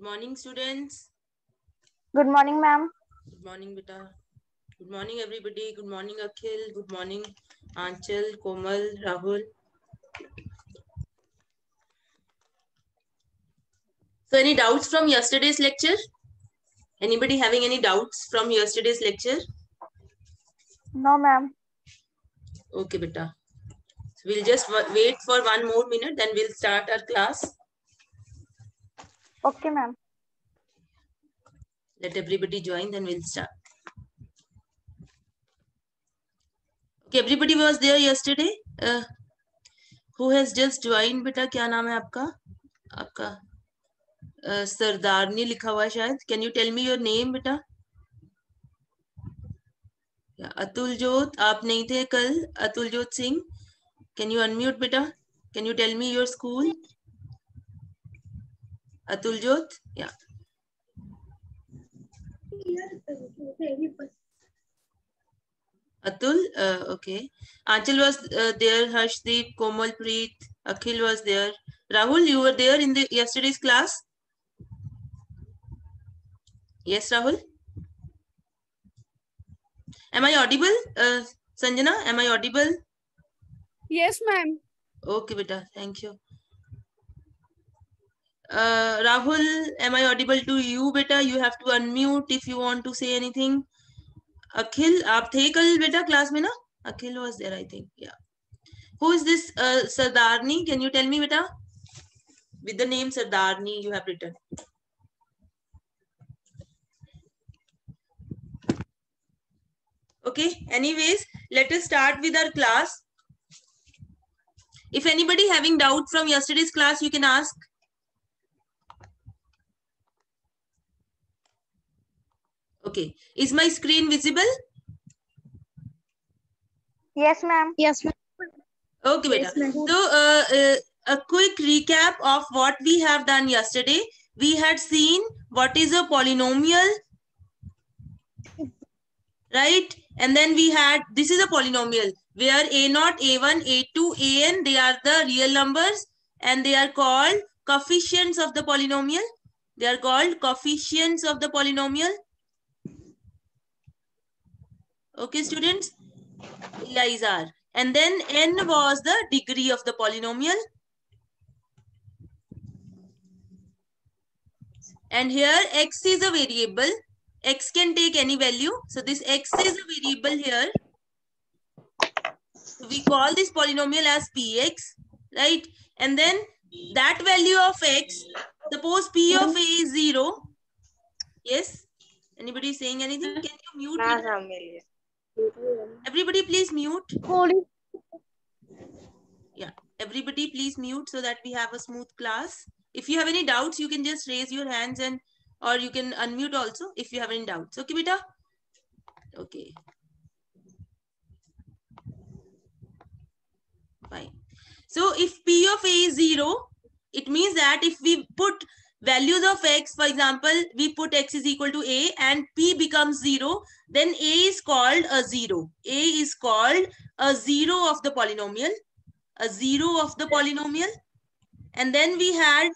morning, students. Good morning, ma'am. Good morning, beta. Good morning, everybody. Good morning, Akhil. Good morning, Anchal, Komal, Rahul. So, any doubts from yesterday's lecture? Anybody having any doubts from yesterday's lecture? No, ma'am. Okay, beta. So we'll just wait for 1 more minute, then we'll start our class. Okay, ma'am. Let everybody join, then we'll start. Okay, everybody was there yesterday. Who has just joined, beta? क्या नाम है आपका? आपका सरदारनी लिखा हुआ है शायद. Can you tell me your name, beta? Atul जोत, आप नहीं थे कल. अतुल जोत Singh. Can you unmute, beta? Can you tell me your school? Atul Jot? Yeah. Atul, okay. Anchal was there, Harshdeep, Komal Preet, Akhil was there. Rahul, you were there in the yesterday's class? Yes, Rahul? Am I audible? Sanjana, am I audible? Yes, ma'am. Okay, beta, thank you. Rahul, am I audible to you, beta? You have to unmute if you want to say anything. Akhil, आप थे कल बेटा class में ना? Akhil was there, I think. Yeah. Who is this Sardarni? Can you tell me, beta? With the name Sardarni you have written. Okay. Anyways, let us start with our class. If anybody having doubt from yesterday's class, you can ask. Okay. Is my screen visible? Yes, ma'am. Yes, ma'am. Okay, beta. So, a quick recap of what we have done yesterday. We had seen what is a polynomial, right? And then we had, this is a polynomial where a0, a1, a2, an, they are the real numbers and they are called coefficients of the polynomial. They are called coefficients of the polynomial. Okay, students? Elizar. And then n was the degree of the polynomial. And here x is a variable. X can take any value. So this x is a variable here. So we call this polynomial as px, right? And then that value of x, suppose p of a is 0. Yes? Anybody saying anything? Can you mute? Everybody please mute. Yeah, everybody please mute so that we have a smooth class. If you have any doubts, you can just raise your hands and or you can unmute also if you have any doubts. Okay, beta? Okay. Fine. So if p of a is 0, it means that if we put values of x, for example, we put x is equal to a and p becomes 0, then a is called a 0. A is called a 0 of the polynomial. A 0 of the polynomial. And then we had,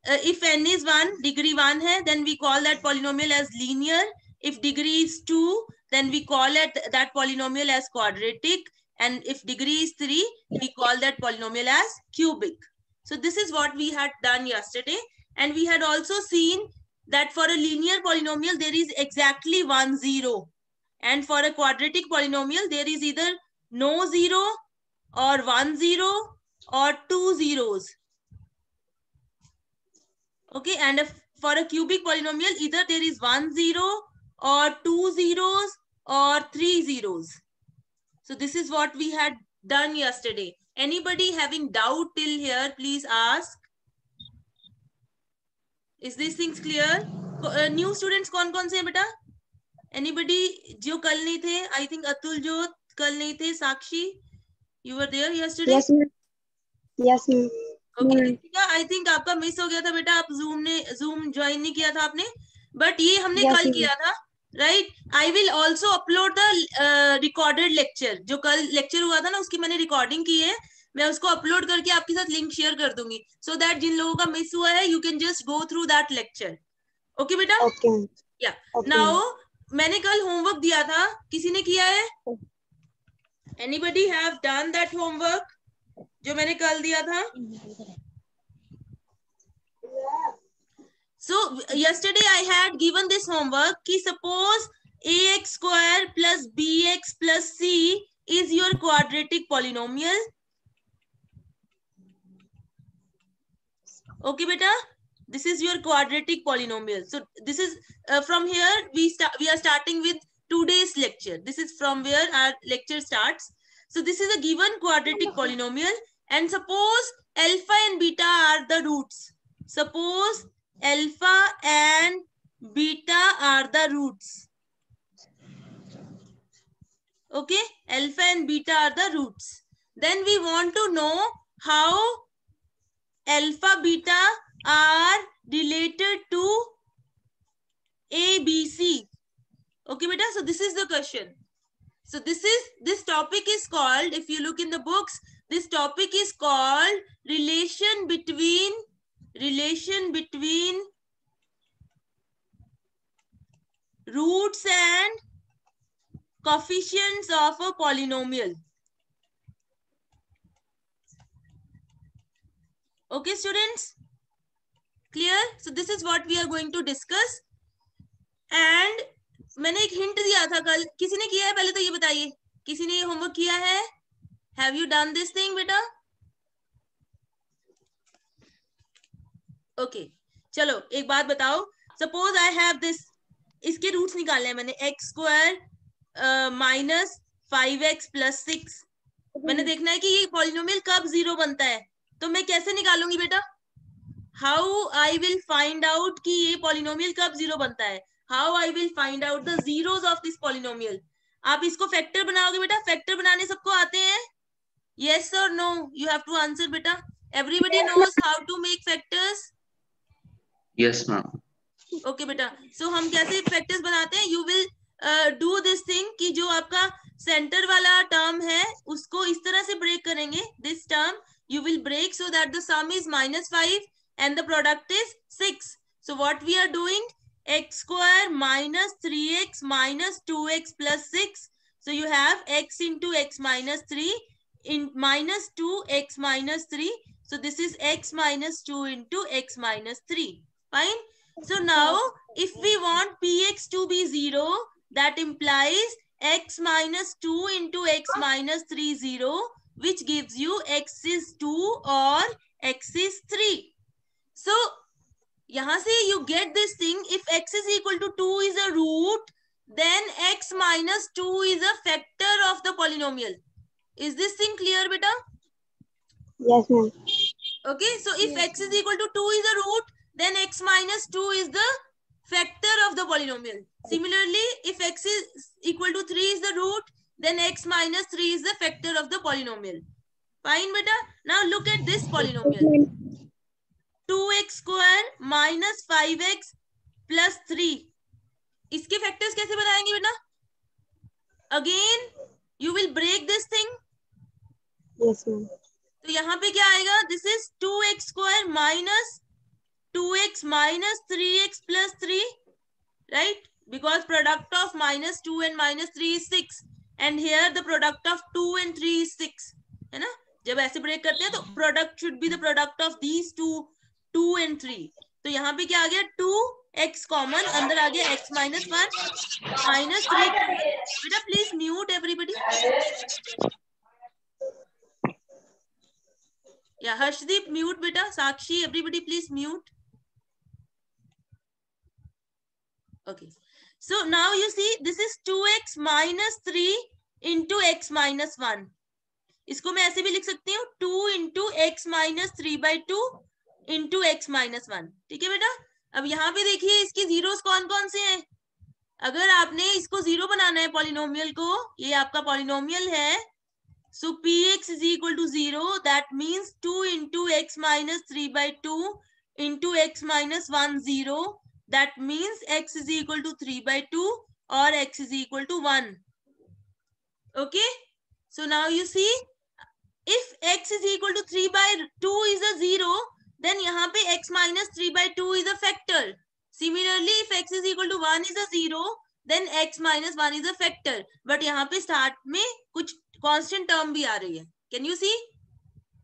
if n is 1, degree 1 hai, then we call that polynomial as linear. If degree is 2, then we call it that polynomial as quadratic. And if degree is 3, we call that polynomial as cubic. So this is what we had done yesterday. And we had also seen that for a linear polynomial, there is exactly 1 0. And for a quadratic polynomial, there is either no 0 or 1 0 or 2 zeros. Okay, and if for a cubic polynomial, either there is 1 0 or 2 zeros or 3 zeros. So this is what we had done yesterday. Anybody having doubt till here, please ask. Is these things clear? New students कौन-कौन से हैं बेटा? Anybody जो कल नहीं थे? I think Atul जोत कल नहीं थे. Sakshi, you were there yesterday? Yes, ma'am. Yes, ma'am. Okay, I think आपका मिस हो गया था बेटा. आप Zoom ज्वाइन नहीं किया था आपने. But ये हमने कल किया था. Right? I will also upload the recorded lecture. जो कल lecture हुआ था ना, उसकी मैंने recording की है. मैं उसको अपलोड करके आपके साथ लिंक शेयर कर दूंगी, सो दैट जिन लोगों का मिस हुआ है you can just go through that lecture. Okay बेटा? Okay. या Okay. नाउ मैंने कल होमवर्क दिया था, किसी ने किया है? Anybody have done that homework जो मैंने कल दिया था? So yesterday I had given this homework कि suppose ax square plus bx plus c is your quadratic polynomial. Okay beta, this is your quadratic polynomial. So this is from here we are starting with today's lecture. This is from where our lecture starts. So this is a given quadratic polynomial, and suppose alpha and beta are the roots. Suppose alpha and beta are the roots. Okay, alpha and beta are the roots. Then we want to know how alpha beta are related to a b c. Okay beta, so this is the question. So this topic is called, if you look in the books, this topic is called relation between roots and coefficients of a polynomial. Okay students, clear? So this is what we are going to discuss. And मैंने एक hint दिया था कल, किसी ने किया है? पहले तो ये बताइए, किसी ने ये होमवर्क किया है? Have you done this thing बेटा? Okay, चलो एक बात बताओ. Suppose I have this, इसके रूट्स निकालने हैं मैंने, x square minus 5x plus 6. मैंने देखना है कि ये पॉलिनोमियल कब 0 बनता है, तो मैं कैसे निकालूंगी बेटा? How I will find out कि ये पॉलिनोमियल कब 0 बनता है? How I will find out the zeros of this polynomial? आप इसको फैक्टर बनाओगे बेटा? फैक्टर बनाने सबको आते हैं? यस और no? You have to answer बेटा. Everybody knows how to make factors? Yes ma'am. Okay बेटा, सो हम कैसे फैक्टर्स बनाते हैं? You will do this thing कि जो आपका सेंटर वाला टर्म है उसको इस तरह से ब्रेक करेंगे. This term you will break so that the sum is -5 and the product is 6. So what we are doing? X square minus 3x minus 2x plus 6. So you have x into x minus 3 in minus 2x minus 3. So this is x minus 2 into x minus 3. Fine. So now if we want px to be 0, that implies x minus 2 into x minus 3 0. Which gives you x is 2 or x is 3. So यहाँ से you get this thing, if x is equal to 2 is a root, then x minus 2 is a factor of the polynomial. Is this thing clear beta? Yes ma'am. Okay, so if x is equal to 2 is a root, then x minus 2 is the factor of the polynomial. Similarly, if x is equal to 3 is the root, then x minus 3 is the factor of the polynomial. Fine beta. Now look at this polynomial. 2x square minus 5x plus 3. इसके factors कैसे बनाएंगे बेटा? Again, you will break this thing. Yes ma'am. तो यहाँ पे क्या आएगा? This is 2x square minus 2x minus 3x plus 3, right? Because product of minus 2 and minus 3 is 6. And here the product of 2 and 3 is 6. है ना? जब ऐसे break करते हैं तो product should be the product of these 2 and 3. तो यहाँ पे क्या आ गया? 2x कॉमन, अंदर आ गया x minus 1 minus 3. बेटा प्लीज म्यूट एवरीबडी. या हर्षदीप म्यूट बेटा. Sakshi, everybody please mute. Okay. So now you see this is 2x minus 3 into x minus 1. इसको मैं ऐसे भी लिख सकती हूँ 2 into x minus 3 by 2 into x minus 1. ठीक है बेटा? अब यहाँ पे देखिए इसकी जीरोस कौन कौन से हैं. अगर आपने इसको 0 बनाना है पॉलिनोमियल को, ये आपका पॉलिनोमियल है, so px is equal to 0. That means 2 into x minus 3 by 2 into x minus 1 0. That means x is equal to 3 by 2 or x is equal to 1. Okay. So now you see if x is equal to 3/2 is a 0, then यहाँ पे x minus 3/2 is a factor. Similarly, if x is equal to 1 is a 0, then x minus 1 is a factor. But यहाँ पे start में कुछ constant term भी आ रही है. Can you see?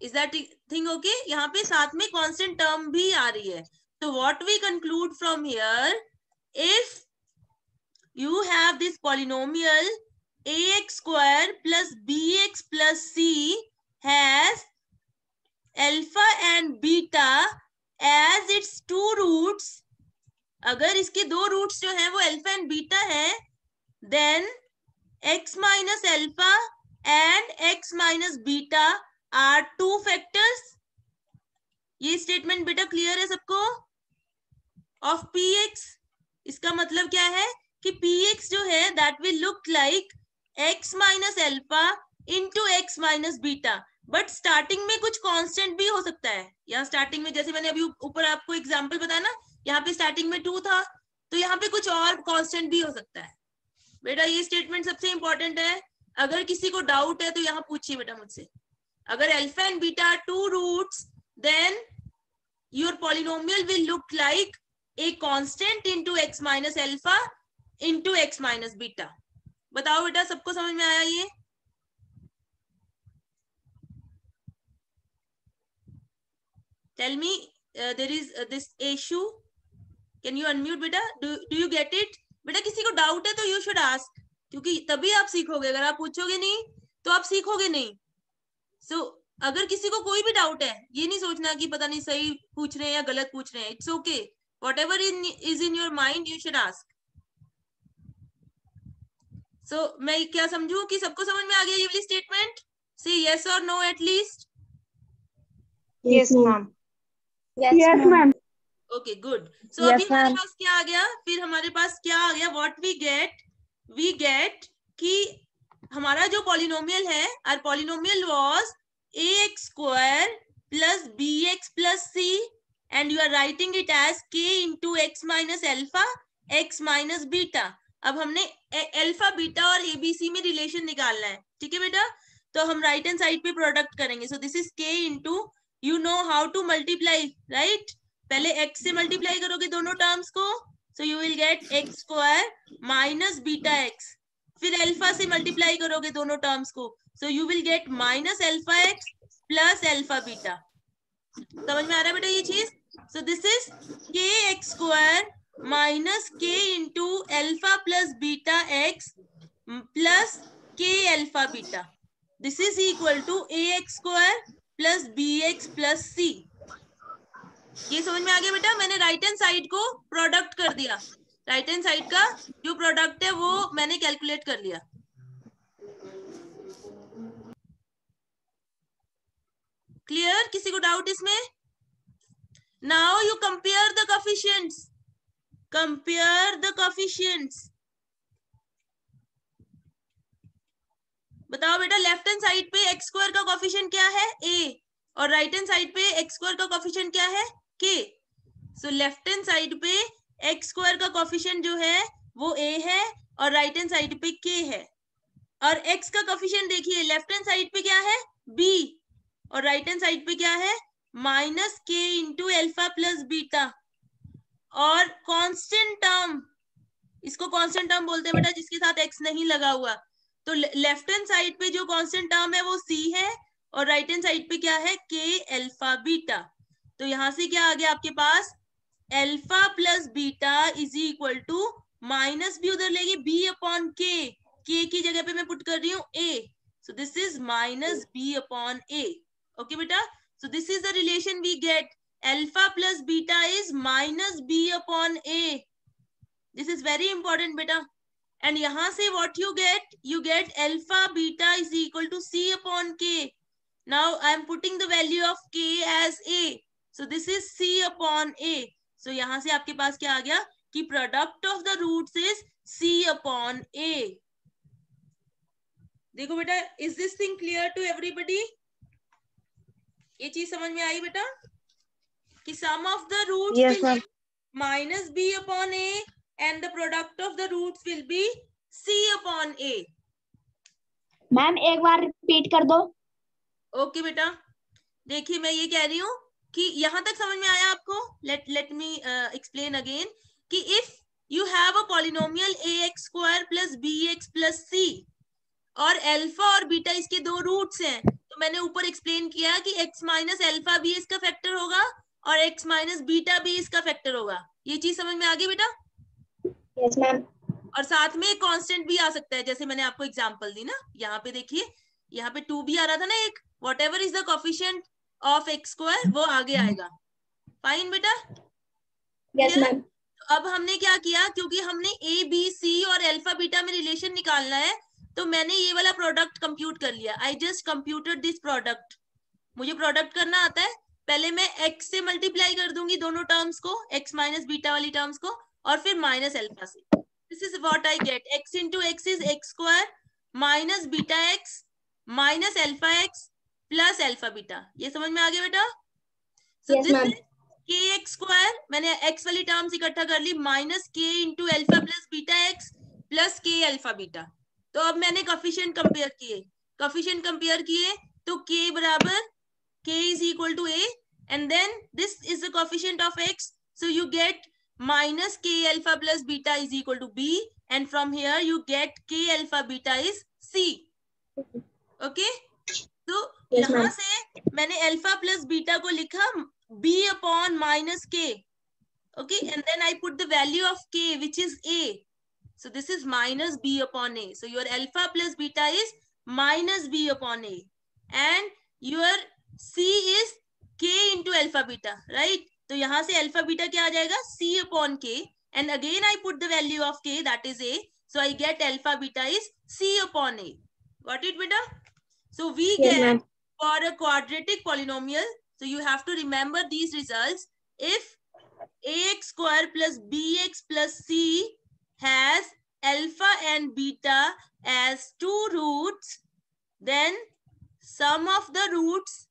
Is that thing okay? यहाँ पे साथ में constant term भी आ रही है. So what we conclude from here, if you have this polynomial ax square plus bx plus c has alpha and beta as its two roots, अगर इसके दो रूट्स जो हैं वो अल्फा एंड बीटा है, then x minus alpha and x minus beta are two factors. ये statement बेटा clear है सबको? ऑफ px, इसका मतलब क्या है कि px जो है that will look like x minus alpha into x minus beta. But starting में कुछ कांस्टेंट भी हो सकता है. यहाँ स्टार्टिंग में जैसे मैंने अभी ऊपर आपको एग्जांपल बताया ना, यहाँ पे स्टार्टिंग में 2 था, तो यहाँ पे कुछ और कांस्टेंट भी हो सकता है. बेटा ये स्टेटमेंट सबसे इंपॉर्टेंट है. अगर किसी को डाउट है तो यहाँ पूछिए बेटा मुझसे. अगर alpha and beta are two roots, then your polynomial will look like a constant into x minus alpha into x minus beta. बताओ बेटा सबको समझ में आया ये? Tell me, there is this issue. Can you unmute बेटा? Do you get it? बेटा किसी को डाउट है तो you should ask, क्योंकि तभी आप सीखोगे. अगर आप पूछोगे नहीं तो आप सीखोगे नहीं. So अगर किसी को कोई भी डाउट है, ये नहीं सोचना कि पता नहीं सही पूछ रहे हैं या गलत पूछ रहे हैं. It's okay. Whatever is in your mind, you should ask. So मैं क्या समझूं कि सबको समझ में आ गया ये वाली statement? Say yes or no at least. Yes, ma'am. Yes, ma'am. Okay, good. So Yes, अभी हमारे ma'am. पास क्या आ गया? फिर हमारे पास क्या आ गया? What we get कि हमारा जो पॉलिनोमियल है, our polynomial was ax square plus bx plus c, and you are writing it as k into x minus alpha x minus beta. अब हमने अल्फा बीटा और एबीसी में रिलेशन निकालना है. ठीक है बेटा? तो हम राइट हैंड साइड पे प्रोडक्ट करेंगे. सो this is k into, you know how to multiply, right? पहले x से मल्टीप्लाई करोगे दोनों टर्म्स को, so you will get x square minus beta x. फिर अल्फा से मल्टीप्लाई करोगे दोनों टर्म्स को, so you will get minus alpha x plus alpha beta. समझ में आ रहा है बेटा ये चीज? So this is kx square minus k into alpha plus beta x plus k alpha beta. This is equal to ax square plus bx plus c. ये समझ में आ गया बेटा? मैंने राइट हैंड साइड को प्रोडक्ट कर दिया. राइट हैंड साइड का जो प्रोडक्ट है वो मैंने कैलकुलेट कर लिया. क्लियर? किसी को डाउट इसमें? Now you compare the coefficients. Compare the coefficients. बताओ बेटा, लेफ्ट हैंड साइड पे एक्स स्क्वायर का कोएफिशिएंट क्या है? a, और राइट हैंड साइड पे एक्स स्क्वायर का कोएफिशिएंट क्या है? k. So left hand side पे एक्स स्क्वायर का कोएफिशिएंट जो है वो a है, और राइट हैंड साइड पे k है. और x का कोएफिशिएंट देखिए, लेफ्ट हैंड साइड पे क्या है? b, और राइट हैंड साइड पे क्या है? Minus k into alpha plus beta. और कांस्टेंट टर्म, इसको कांस्टेंट टर्म बोलते हैं बेटा जिसके साथ x नहीं लगा हुआ. तो लेफ्ट हैंड साइड पे जो कांस्टेंट टर्म है वो c है, और राइट हैंड साइड पे क्या है? k alpha beta. तो यहां से क्या आ गया आपके पास? Alpha plus beta is equal to, minus भी उधर लेगी b अपॉन k. k की जगह पे मैं पुट कर रही हूँ a. So this is minus b upon a. Okay बेटा? So this is the relation we get. Alpha plus beta is minus b upon a. This is very important बेटा. And यहाँ से what you get alpha beta is equal to c upon k. Now I am putting the value of k as a. So this is c upon a. So यहाँ से आपके पास क्या आ गया कि product of the roots is c upon a. देखो बेटा, is this thing clear to everybody? ये चीज समझ में आई बेटा कि sum of the roots Yes, will ma'am. be minus b upon a, and the product of the roots will be c upon a. Ma'am एक बार repeat कर दो. Okay बेटा, देखिए मैं ये कह रही हूँ कि यहां तक समझ में आया आपको? लेट मी एक्सप्लेन अगेन कि if you have a polynomial ax square plus bx plus c और अल्फा और बीटा इसके दो रूट्स हैं, तो मैंने ऊपर एक्सप्लेन किया कि x माइनस अल्फा भी इसका फैक्टर होगा और x माइनस बीटा भी इसका फैक्टर होगा। ये चीज समझ में आ गई बेटा? Yes ma'am. और साथ में एक कांस्टेंट भी आ सकता है, जैसे मैंने आपको एग्जांपल दी ना, यहाँ पे देखिए, यहाँ पे 2 भी आ रहा था ना एक, what ever is the coefficient of x square वो आगे आएगा। फाइन बेटा? Yes Clear? मैम। अब हमने क्या किया, क्योंकि हमने ए बी सी और अल्फा बीटा में रिलेशन निकालना है, तो मैंने ये वाला प्रोडक्ट कंप्यूट कर लिया। I just computed this product. मुझे प्रोडक्ट करना आता है, पहले मैं x से मल्टीप्लाई कर दूंगी दोनों टर्म्स को, x माइनस बीटा वाली टर्म्स को, और फिर माइनस अल्फा से। This is what I get, x into x is x square minus beta x minus alpha x plus alpha beta. ये समझ में आ गया बेटा? So yes this ma'am. Is के एक्स स्क्वायर, मैंने x वाली टर्म्स इकट्ठा कर ली, माइनस के into alpha plus beta x plus के अल्फा बीटा। तो अब मैंने कोफिशिएंट कंपेयर किए, तो k बराबर k is equal to a, and then this is the coefficient of x, so you get minus k alpha plus beta is equal to b, and from here you get k alpha beta is c. Okay, तो Yes, यहां ma'am. से मैंने alpha plus beta को लिखा b upon minus k. Okay, and then I put the value of k, which is a. So this is minus b upon a. So your alpha plus beta is minus b upon a, and your c is k into alpha beta, right? तो यहां से alpha beta क्या आ जाएगा? c upon k, and again I put the value of k, that is a. So I get alpha beta is c upon a. Got it, beta? So we Yes, get ma'am. for a quadratic polynomial. So you have to remember these results. If ax square plus bx plus c has alpha and beta as two roots, then sum of the roots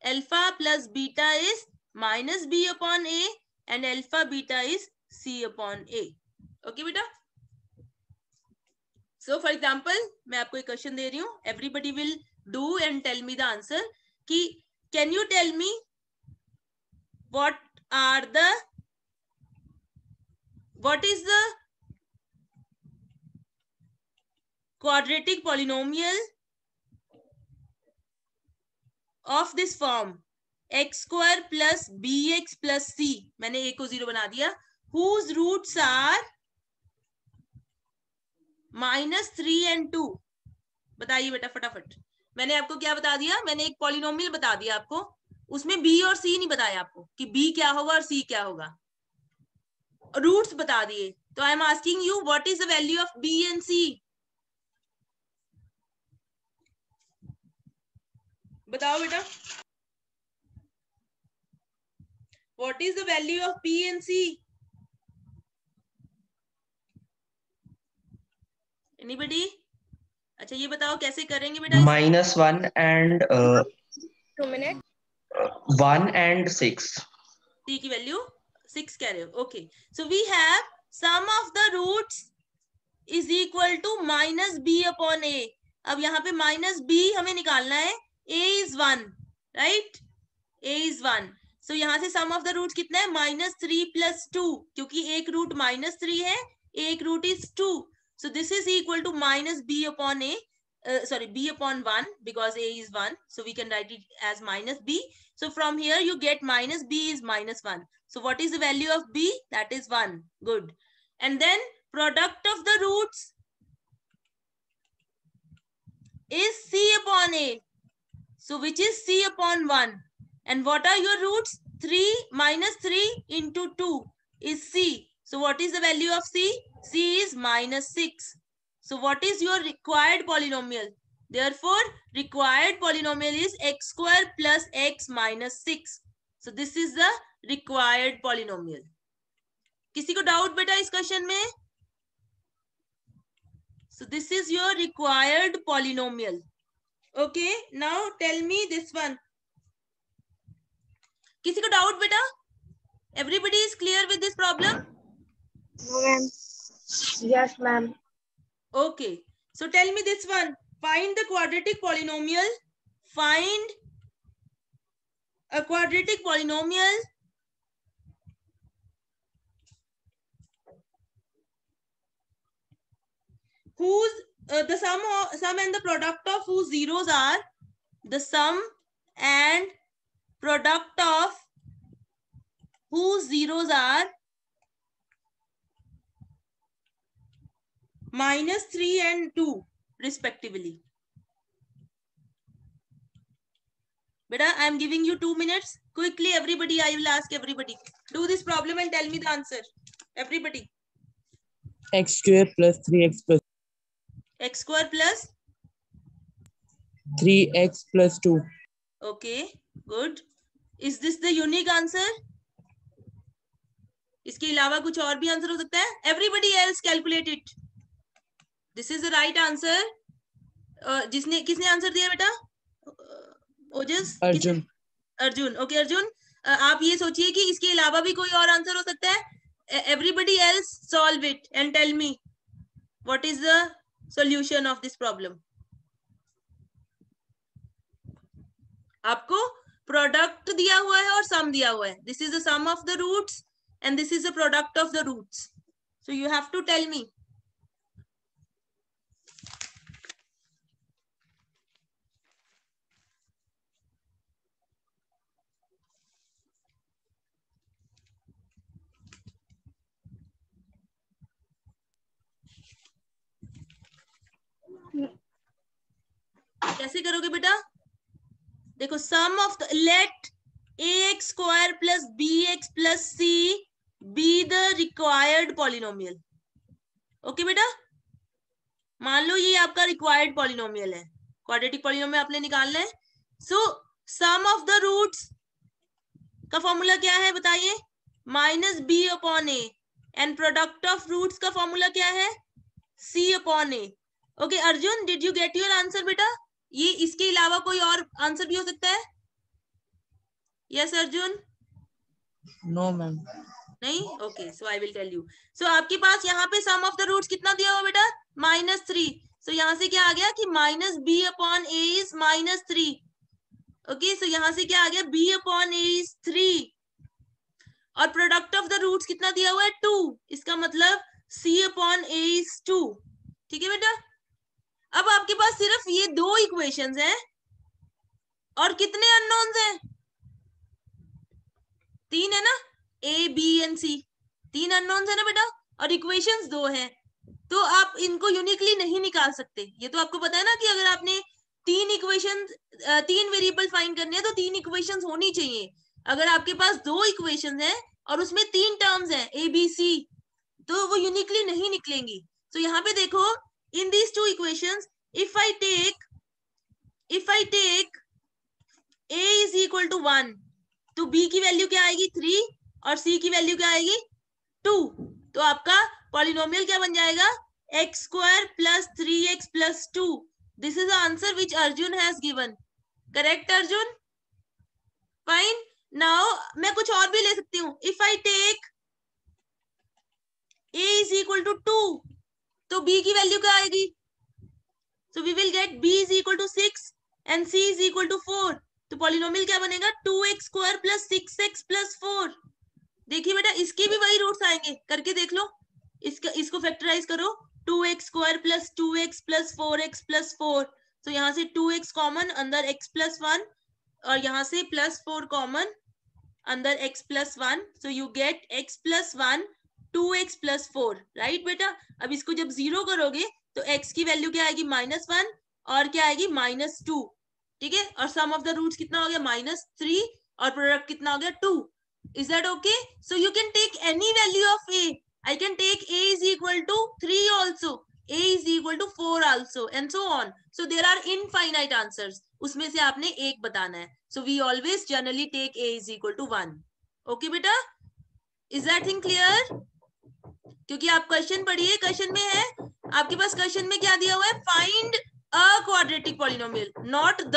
alpha plus beta is minus b upon a, and alpha beta is c upon a. Okay beta? So for example, मैं आपको एक question दे रही हूँ, everybody will do and tell me the answer. कि can you tell me what is the quadratic polynomial of this form x square plus bx plus c, मैंने a को 0 बना दिया, whose roots are -3 and 2. बताइए बेटा फटाफट। मैंने आपको क्या बता दिया? मैंने एक पॉलिनोमियल बता दिया आपको, उसमें b और c नहीं बताया आपको कि b क्या होगा और c क्या होगा, रूट्स बता दिए। तो I am asking you what is the value of b and c? बताओ बेटा, what is the value of b and c? Anybody? अच्छा ये बताओ कैसे करेंगे बेटा? -1 and 2 minutes. 1 and 6. c की वैल्यू 6 कह रहे हो? Okay, so we have sum of the roots is equal to minus B upon A. अब यहाँ पे माइनस बी हमें निकालना है, a is 1, right? a is 1. सो यहाँ से सम ऑफ द रूट्स कितना है? -3 + 2, क्योंकि एक रूट -3 है, एक root is 2. So this is equal to minus b upon a, b upon 1, because a is 1. So we can write it as minus b. So from here you get minus b is -1. So what is the value of b? That is 1. Good. And then product of the roots is c upon a. So which is c upon 1. And what are your roots? 3 -3 into 2 is c. So what is the value of c? c is -6. So what is your required polynomial? Therefore, required polynomial is x square plus x minus 6. So this is the required polynomial. किसी को doubt बेटा इस question में? So this is your required polynomial. Okay, now tell me this one. किसी को doubt बेटा? Everybody is clear with this problem? No, ma'am. Yes, ma'am. Okay, so tell me this one. Find the quadratic polynomial. Find a quadratic polynomial whose the sum and the product of whose zeros are the sum and product of whose zeros are -3 and 2 respectively. Beta, I am giving you 2 minutes. Quickly, everybody, I will ask everybody. Do this problem and tell me the answer. Everybody. X square plus 3x plus X square plus 3x plus 2. Okay, good. Is this the unique answer? इसके अलावा कुछ और भी answer हो सकता है? Everybody else calculate it. This is the right answer. किसने answer दिया बेटा? ओजस? अर्जुन. अर्जुन. ओके अर्जुन, आप ये सोचिए कि इसके अलावा भी कोई और आंसर हो सकता है? Everybody else solve it and tell me what is the solution of this problem. आपको प्रोडक्ट दिया हुआ है और सम दिया हुआ है. This is the sum of the roots and this is the product of the roots. So you have to tell me. कैसे करोगे बेटा? देखो, sum of the let ax square plus bx plus c be the required polynomial. Okay बेटा, मान लो ये आपका required polynomial है, क्वाड्रेटिक पॉलिनोमियल आपने निकालना है. So sum of the roots का फॉर्मूला क्या है बताइए? -b/a. And product of roots का फॉर्मूला क्या है? c/a. Okay Arjun, did you get your answer बेटा? ये इसके अलावा कोई और आंसर भी हो सकता है? यस अर्जुन? No ma'am. नहीं? Okay, so I will tell you. So आपके पास यहाँ पे सम ऑफ द रूट्स कितना दिया हुआ बेटा? -3. सो यहाँ से क्या आ गया कि -b/a इज -3. ओके, सो यहाँ से क्या आ गया? b/a इज 3 और प्रोडक्ट ऑफ द रूट्स कितना दिया हुआ है? 2. इसका मतलब c/a इज 2. ठीक है बेटा? अब आपके पास सिर्फ ये 2 इक्वेशंस हैं और कितने अननोन्स हैं? 3 है ना? A, B and C 3 unknowns है ना बेटा, और इक्वेशंस 2 हैं. तो आप इनको यूनिकली नहीं निकाल सकते. ये तो आपको पता है ना कि अगर आपने 3 इक्वेशंस 3 वेरिएबल फाइंड करने हैं तो 3 इक्वेशंस होनी चाहिए. अगर आपके पास 2 इक्वेशंस हैं और उसमें 3 टर्म्स हैं A, B, C, तो वो यूनिकली नहीं निकलेंगी. तो यहाँ पे देखो, in these 2 equations if I take A is equal to 1, तो B की वैल्यू क्या आएगी? 3 और C की वैल्यू क्या आएगी? 2. तो आपका पॉलिनोमियल क्या बन जाएगा? x square plus 3x plus 2. This is the answer which Arjun has given. Correct Arjun? Fine. Now मैं कुछ और भी ले सकती हूँ. If I take A is equal to 2, तो B की वैल्यू क्या आएगी? So we will get B is equal to 6 and C is equal to 4. तो पॉलिनोमियल क्या बनेगा? 2x square plus 6x plus 4. देखिए बेटा, इसके भी वही रूट्स आएंगे, करके देख लो. इसको फैक्टराइज करो. 2x square plus 2x plus 4x plus 4. तो यहाँ से 2x कॉमन, अंदर x plus 1, और यहाँ से plus 4 कॉमन, अंदर x plus 1. So you get x plus 1 2x plus 4. Right बेटा? अब इसको जब 0 करोगे तो x की वैल्यू क्या आएगी? -1 और क्या आएगी? -2. ठीक है? और सम ऑफ द रूट्स कितना हो गया? -3 और प्रोडक्ट कितना हो गया? 2. Is that okay? So you can take any value of A. I can take A is equal to 3 also. A is equal to 4 also, and so on. So there are infinite answers. उसमें से आपने एक बताना है. So we always generally take A is equal to 1. Okay बेटा? Is that thing clear? क्योंकि आप question पढ़िए, क्वेश्चन में है आपके पास, क्वेश्चन में क्या दिया हुआ है? Find a quadratic polynomial, not the.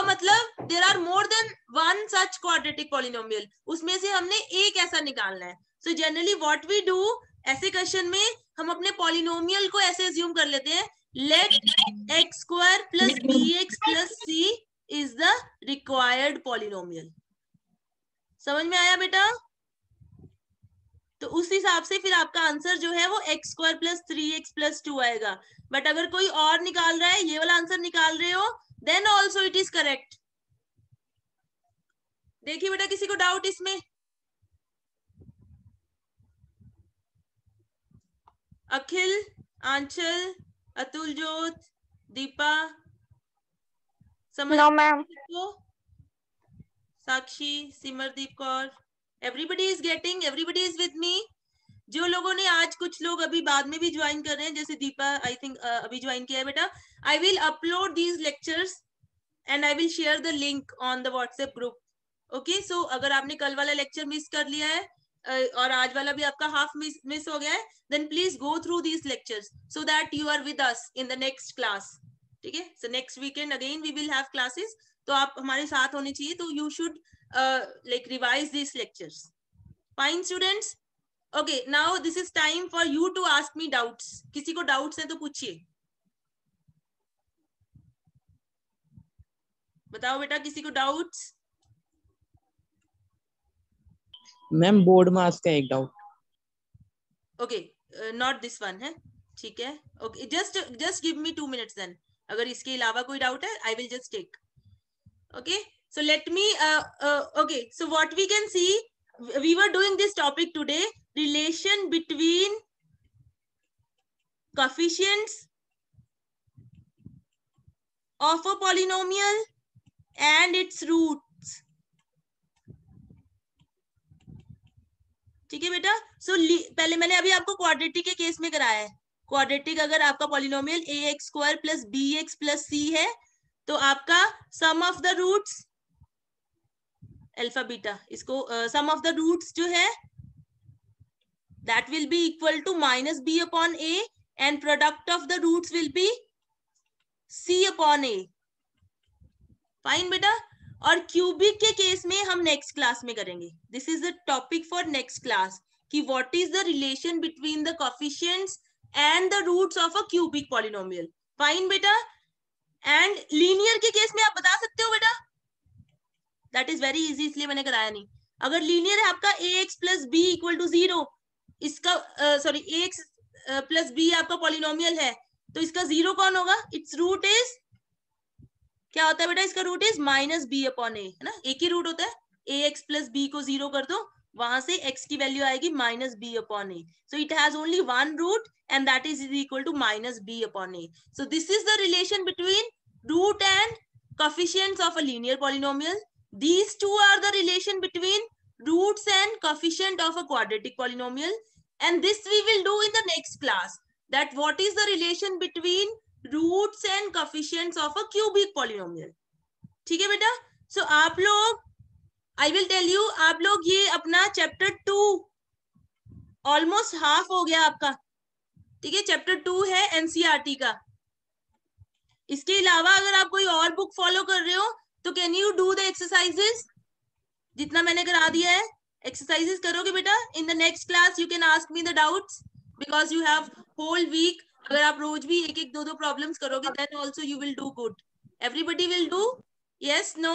मतलब there are more than one such quadratic polynomial, उसमें से हमने एक ऐसा निकालना है. So generally what we do, ऐसे क्वेश्चन में हम अपने पॉलिनोमियल को ऐसे अज्यूम कर लेते हैं, late x square plus bx plus c is the required polynomial. समझ में आया बेटा? तो उस हिसाब से फिर आपका आंसर जो है वो x square plus 3x plus 2 आएगा. बट अगर कोई और निकाल रहा है, ये वाला आंसर निकाल रहे हो, then also it is correct. देखिए बेटा, किसी को डाउट इसमें? अखिल, आंचल, अतुल जोत, दीपा, समझ? No, ma'am. Sakshi, Simardeep Kaur, everybody is getting, everybody is with me. जो लोगों ने आज, कुछ लोग अभी बाद में भी ज्वाइन कर रहे हैं, जैसे दीपा आई थिंक अभी ज्वाइन किया है बेटा. I will upload these lectures and I will share the link on the WhatsApp group. Okay, so अगर आपने कल वाला लेक्चर मिस कर लिया है और आज वाला भी आपका हाफ मिस हो गया है, then please go through these lectures so that you are with us in the next class. ठीक है, so next weekend again we will have classes. तो आप हमारे साथ होने चाहिए. तो you should like revise these lectures. Fine students? Okay, now this is time for you to ask me doubts. किसी को doubts है तो पूछिए. बताओ बेटा, किसी को doubts? मैम बोर्ड मास का एक doubt. Okay, not this one है. ठीक है. Okay, just give me 2 minutes then. अगर इसके अलावा कोई doubt है, I will just take. Okay. So let me, okay, so what we can see, we were doing this topic today, relation between coefficients of a polynomial and its roots. ठीक है बेटा? So पहले मैंने अभी आपको quadratic के case में कराया है. क्वाड्रेटिक अगर आपका polynomial ax square plus bx plus c है, तो आपका sum of the roots alpha beta, इसको सम ऑफ द रूट्स जो है that will be equal to minus b upon a and product of the roots will be c upon a. Fine बेटा? और cubic के case में हम next class में करेंगे. This is the topic for next class कि what is the relation between the coefficients and the roots of a cubic polynomial. Fine बेटा? And linear के केस में आप बता सकते हो बेटा? दैट इज वेरी इजी, इसलिए मैंने कराया नहीं. अगर लीनियर है आपका ax plus b equal to 0, इसका सॉरी ax प्लस b आपका पॉलिनोमियल है, तो इसका 0 कौन होगा? इट्स रूट इज, क्या होता है बेटा? इसका root is minus b upon a, है ना? एक ही रूट होता है. ax प्लस b को 0 कर दो, वहां से x की वैल्यू आएगी minus b upon a. So it has only one root and that is equal to minus b upon a. So this is the relation between root and coefficients of a linear polynomial. These two are the relation between roots and coefficient of a quadratic polynomial. And this we will do in the next class. That what is the relation between roots and coefficients of a cubic polynomial. ठीक है बेटा? So आप लोग, I will tell you, आप लोग ये अपना chapter 2 almost half हो गया आपका. ठीक है, चैप्टर 2 है एनसीईआरटी का. इसके अलावा अगर आप कोई और बुक फॉलो कर रहे हो तो can you do the exercises जितना मैंने करा दिया है? एक्सरसाइजेस करोगे बेटा? In the next class you can ask me the doubts because you have whole week. अगर आप रोज भी एक एक दो दो प्रॉब्लम्स करोगे then also you will do good. Everybody will do? Yes, no?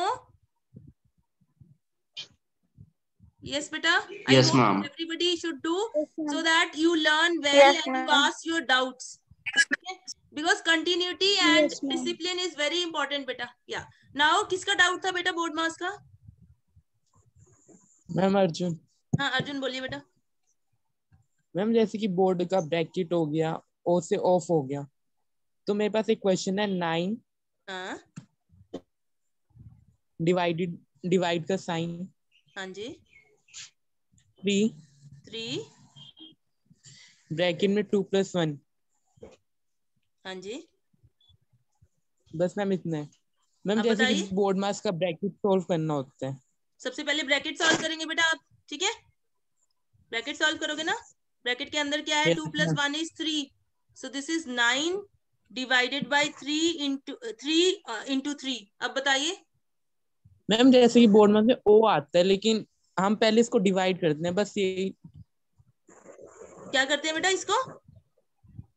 Yes beta? Yes, I hope ma'am. everybody should do Yes, ma'am. so that you learn well Yes, and you ma'am. ask your doubts. Okay? Because continuity and Yes, ma'am. discipline is very important beta. Yeah. Now किसका doubt था बेटा board मास का? Ma'am Arjun. हाँ अर्जुन बोलिए बेटा. Ma'am जैसे कि board का ब्रैकेट हो गया, ओ से ऑफ हो गया, तो मेरे पास एक क्वेश्चन है 9 हाँ डिवाइड का साइन, हाँ जी. 3 3 ब्रैकेट में 2 + 1. हाँ जी. बस मैम इतना है. मैम अब जैसे कि बताइए. बोर्ड मास का ब्रैकेट सॉल्व करना होता है. सबसे पहले ब्रैकेट सॉल्व करेंगे बेटा आप. ठीक है, ब्रैकेट सॉल्व करोगे ना? ब्रैकेट के अंदर क्या है? Yes, 2 + 1 is 3. So this is 9 divided by 3 into 3. अब बताइए. मैम जैसे कि बोर्ड मास में ओ आता है, लेकिन हम पहले इसको डिवाइड करते हैं. बस यही क्या करते हैं बेटा? इसको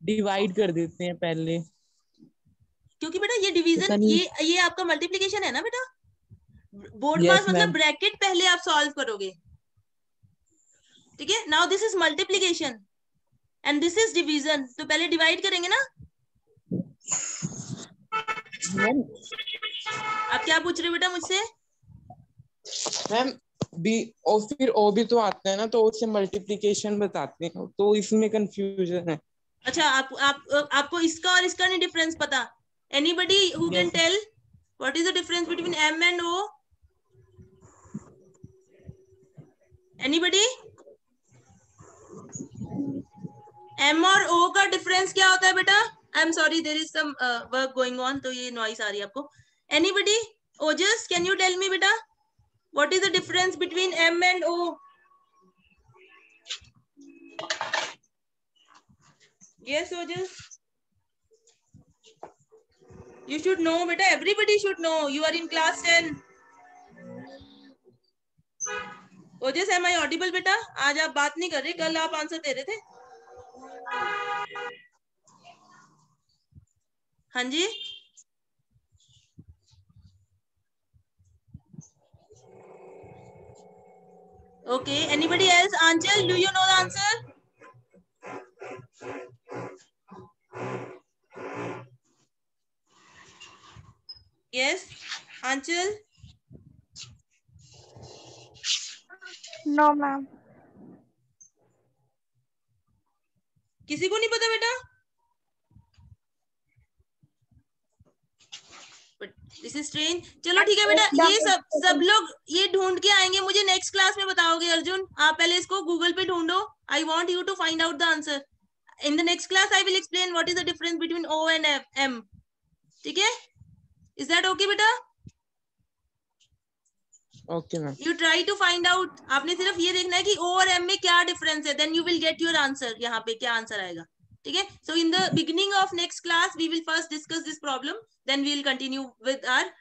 डिवाइड कर देते हैं पहले. क्योंकि बेटा ये डिवीजन, ये आपका मल्टीप्लीकेशन है ना बेटा, बोर्ड Yes, पास मतलब ma'am. ब्रैकेट पहले आप सॉल्व करोगे, ठीक है। Now this is multiplication and this is division, तो पहले डिवाइड करेंगे ना। मैम आप क्या पूछ रहे हो बेटा मुझसे? मैम बी और फिर ओ भी तो आता है ना, तो उससे मल्टीप्लिकेशन बताते हैं, तो इसमें कंफ्यूजन है। अच्छा, आपको इसका और इसका नहीं डिफरेंस पता? Anybody who can Yes. Tell what is the difference between M and O? Anybody? M और ओ का डिफरेंस क्या होता है बेटा? I am sorry, there is some work going on, तो ये नॉइस आ रही है आपको। Anybody? Ojas, can you tell me बेटा what is the difference between M and O? Yes, Ojas. You should know, beta. Everybody should know. You are in class 10. Ojas, am I audible, beta? आज आप बात नहीं कर रहे, कल आप answer दे रहे थे। हाँ जी। Okay. Anybody else? Anchal, do you know the answer? Yes, Anchal. No, ma'am. किसी को नहीं पता बेटा? This is strange. चलो ठीक है बेटा, ये सब लोग ये ढूंढ के आएंगे, मुझे नेक्स्ट क्लास में बताओगे। अर्जुन, आप पहले इसको गूगल पे ढूंढो। I want you to find out the answer. In the next class I will explain what is the difference between O and M. ठीक है? इज दैट ओके बेटा? Okay ma'am. You try to find out. आपने सिर्फ ये देखना है कि ओ और एम में क्या डिफरेंस है, then you will get your answer. यहाँ पे क्या आंसर आएगा, ठीक है? So in the beginning of next class we will first discuss this problem, then we will continue with our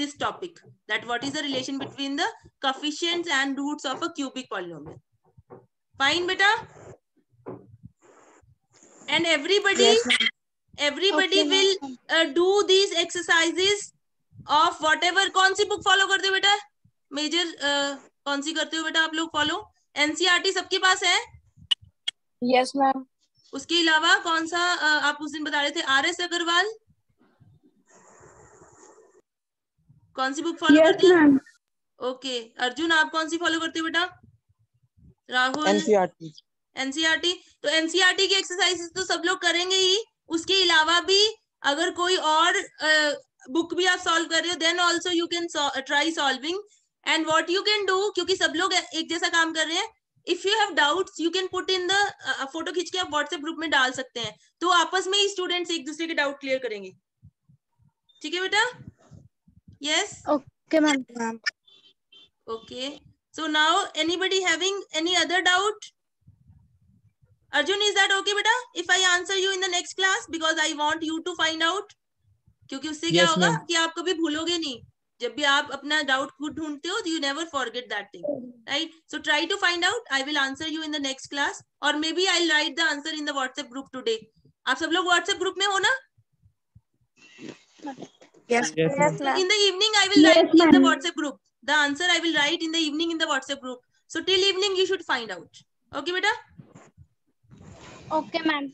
this topic, that what is the relation between the coefficients and roots of a cubic polynomial. Fine beta? And everybody Okay, will do these exercises of whatever। कौन सी book follow करते हो बेटा? Major कौन सी करते हो बेटा आप लोग फॉलो? एनसीईआरटी सबके पास है? Yes, ma'am. उसके अलावा कौन सा आप उस दिन बता रहे थे? RS अग्रवाल, कौन सी बुक फॉलो करते हैं? ओके। अर्जुन, आप कौन सी फॉलो करते हो बेटा? राहुल? एनसीईआरटी। एनसीईआरटी। तो एनसीईआरटी की एक्सरसाइजेस तो सब लोग करेंगे ही, उसके अलावा भी अगर कोई और बुक भी आप सॉल्व कर रहे हो, then also you can try solving. And what you can do, क्योंकि सब लोग एक जैसा काम कर रहे हैं, if you have doubts you can put in the photo खींच के आप व्हाट्सएप ग्रुप में डाल सकते हैं, तो आपस में ही स्टूडेंट्स एक दूसरे के डाउट क्लियर करेंगे। ठीक है बेटा? Yes, Okay, ma'am. okay. So now anybody having any other doubt? Arjun, is that okay beta if I answer you in the next class, because I want you to find out? क्योंकि उससे क्या Yes, होगा ma'am. कि आप कभी भूलोगे नहीं। जब भी आप अपना डाउट खुद ढूंढते हो, you never forget that thing, right? So try to find out. I will answer you in the next class, or maybe I'll write the answer in the WhatsApp group today. आप सब लोग WhatsApp group में हो ना? Yes, Yes, ma'am. So in the evening I will write in the WhatsApp group. The answer I will write in the evening in the WhatsApp group. So till evening you should find out. Okay beta? Okay, ma'am.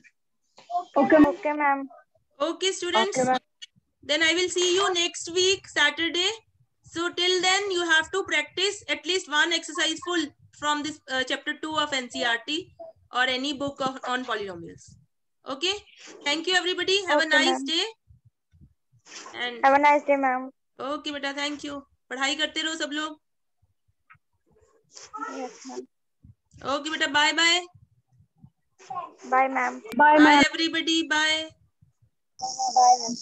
Okay, ma'am. Okay students. Okay, ma'am. Then I will see you next week Saturday. So till then you have to practice at least one exercise full from this chapter 2 of NCERT or any book on polynomials. Okay? Thank you everybody. Have a Okay, nice ma'am. day. And Have a nice day, ma'am. okay beta, thank you. पढ़ाई करते रहो सब लोग। Yes, ma'am. Okay beta, bye bye. Bye, ma'am. Bye everybody. Bye. Bye, ma'am.